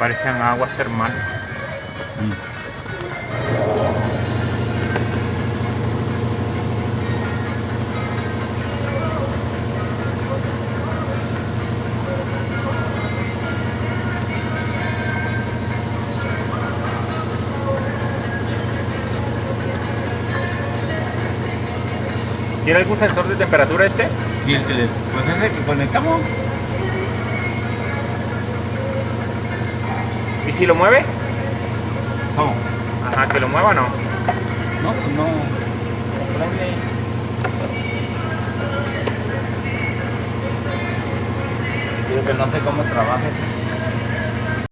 parecen aguas termales. ¿Tiene algún sensor de temperatura este? Y el que pues ese que conectamos. ¿Y si lo mueve? No. Ajá, que lo mueva o no. No, pues no. Prende. Digo que no sé cómo trabaja.